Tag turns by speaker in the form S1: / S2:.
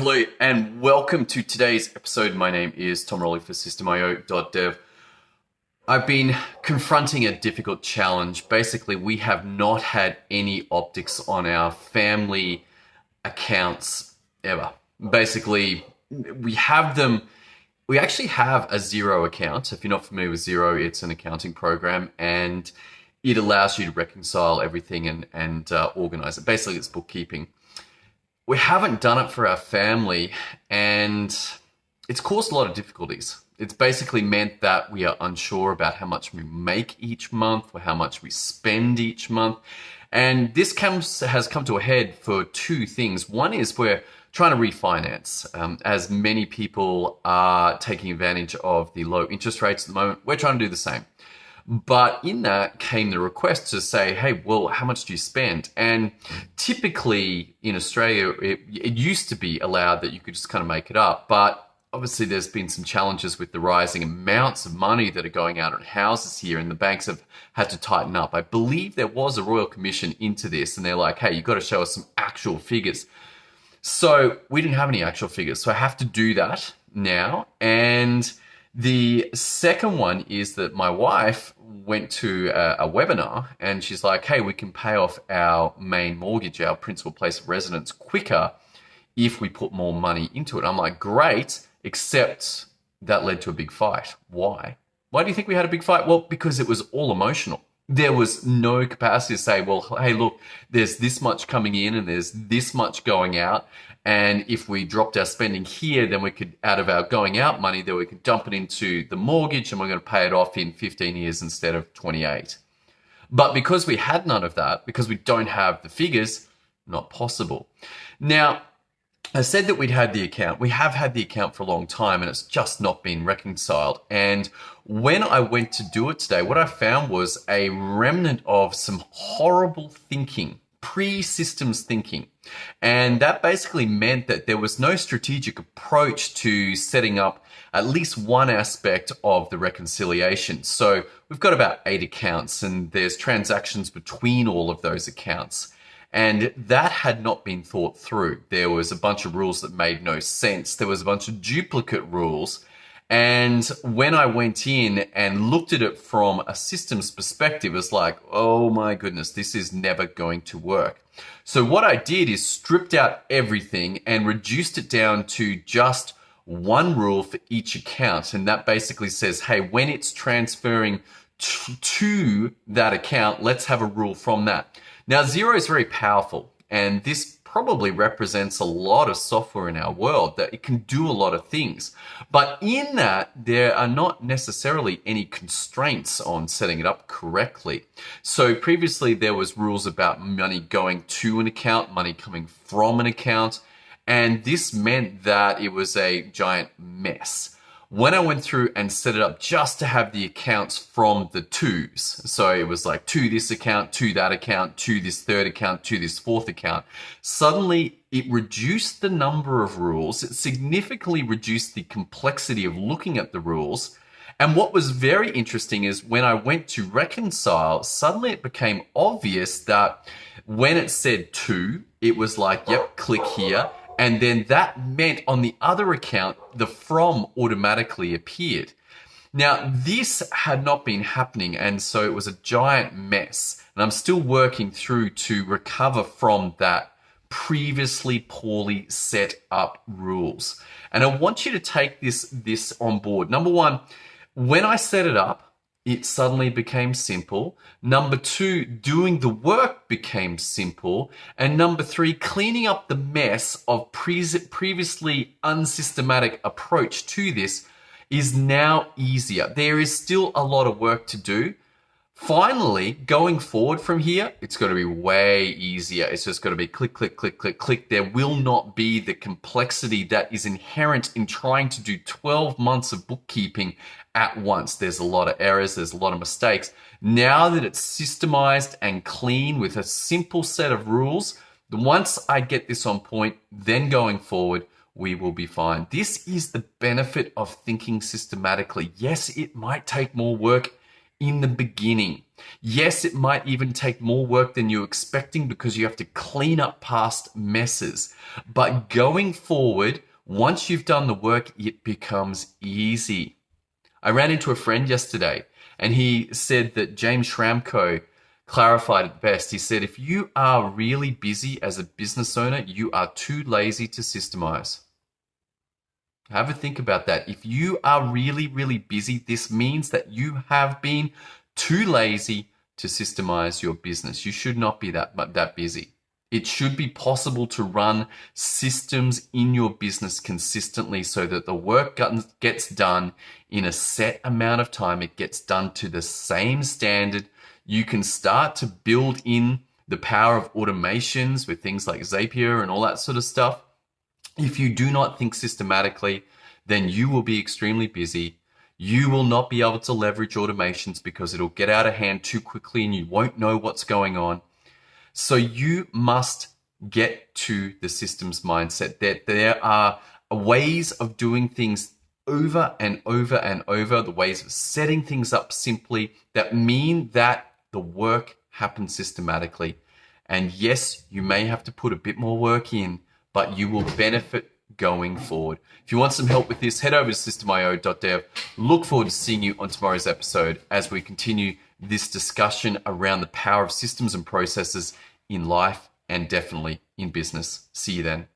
S1: Hello and welcome to today's episode. My name is Tom Rolley for systemise.dev. I've been confronting a difficult challenge. Basically, we have not had any optics on our family accounts ever. Basically, we have them. We actually have a Xero account. If you're not familiar with Xero, it's an accounting program and it allows you to reconcile everything and organize it. Basically, it's bookkeeping. We haven't done it for our family and it's caused a lot of difficulties. It's basically meant that we are unsure about how much we make each month or how much we spend each month. And this has come to a head for two things. One is we're trying to refinance. As many people are taking advantage of the low interest rates at the moment, we're trying to do the same. But in that came the request to say, hey, well, how much do you spend? And typically in Australia, it used to be allowed that you could just kind of make it up. But obviously there's been some challenges with the rising amounts of money that are going out on houses here, and the banks have had to tighten up. I believe there was a Royal Commission into this, and they're like, hey, you've got to show us some actual figures. So we didn't have any actual figures. So I have to do that now. And the second one is that my wife went to a webinar and she's like, hey, we can pay off our main mortgage, our principal place of residence, quicker if we put more money into it. I'm like, great, except that led to a big fight. Why? Why do you think we had a big fight? Well, because it was all emotional. There was no capacity to say, well, hey, look, there's this much coming in and there's this much going out. And if we dropped our spending here, then we could, out of our going out money, then we could dump it into the mortgage and we're going to pay it off in 15 years instead of 28. But because we had none of that, because we don't have the figures, not possible. Now, I said that we'd had the account. We have had the account for a long time and it's just not been reconciled. And when I went to do it today, what I found was a remnant of some horrible thinking, pre-systems thinking. And that basically meant that there was no strategic approach to setting up at least one aspect of the reconciliation. So we've got about 8 accounts and there's transactions between all of those accounts. And that had not been thought through. There was a bunch of rules that made no sense. There was a bunch of duplicate rules. And when I went in and looked at it from a systems perspective, it was like, oh my goodness, this is never going to work. So what I did is stripped out everything and reduced it down to just one rule for each account. And that basically says, hey, when it's transferring to that account, let's have a rule from that. Now, Xero is very powerful, and this probably represents a lot of software in our world that it can do a lot of things. But in that, there are not necessarily any constraints on setting it up correctly. So previously, there was rules about money going to an account, money coming from an account, and this meant that it was a giant mess. When I went through and set it up just to have the accounts from the twos, so it was like to this account, to that account, to this third account, to this fourth account, suddenly it reduced the number of rules. It significantly reduced the complexity of looking at the rules. And what was very interesting is when I went to reconcile, suddenly it became obvious that when it said to, it was like, yep, click here. And then that meant on the other account, the from automatically appeared. Now, this had not been happening, and so it was a giant mess. And I'm still working through to recover from that previously poorly set up rules. And I want you to take this on board. Number one, when I set it up, it suddenly became simple. Number two, doing the work became simple. And number three, cleaning up the mess of previously unsystematic approach to this is now easier. There is still a lot of work to do. Finally, going forward from here, it's going to be way easier. It's just going to be click, click, click, click, click. There will not be the complexity that is inherent in trying to do 12 months of bookkeeping at once. There's a lot of errors. There's a lot of mistakes. Now that it's systemized and clean with a simple set of rules, once I get this on point, then going forward, we will be fine. This is the benefit of thinking systematically. Yes, it might take more work in the beginning. Yes, it might even take more work than you're expecting because you have to clean up past messes. But going forward, once you've done the work, it becomes easy. I ran into a friend yesterday and he said that James Schramko clarified it best. He said, if you are really busy as a business owner, you are too lazy to systemize. Have a think about that. If you are really, really busy, this means that you have been too lazy to systemize your business. You should not be that busy. It should be possible to run systems in your business consistently so that the work gets done in a set amount of time. It gets done to the same standard. You can start to build in the power of automations with things like Zapier and all that sort of stuff. If you do not think systematically, then you will be extremely busy. You will not be able to leverage automations because it'll get out of hand too quickly and you won't know what's going on. So you must get to the systems mindset that there are ways of doing things over and over and over, the ways of setting things up simply that mean that the work happens systematically. And yes, you may have to put a bit more work in, but you will benefit going forward. If you want some help with this, head over to systemise.dev. Look forward to seeing you on tomorrow's episode as we continue this discussion around the power of systems and processes in life and definitely in business. See you then.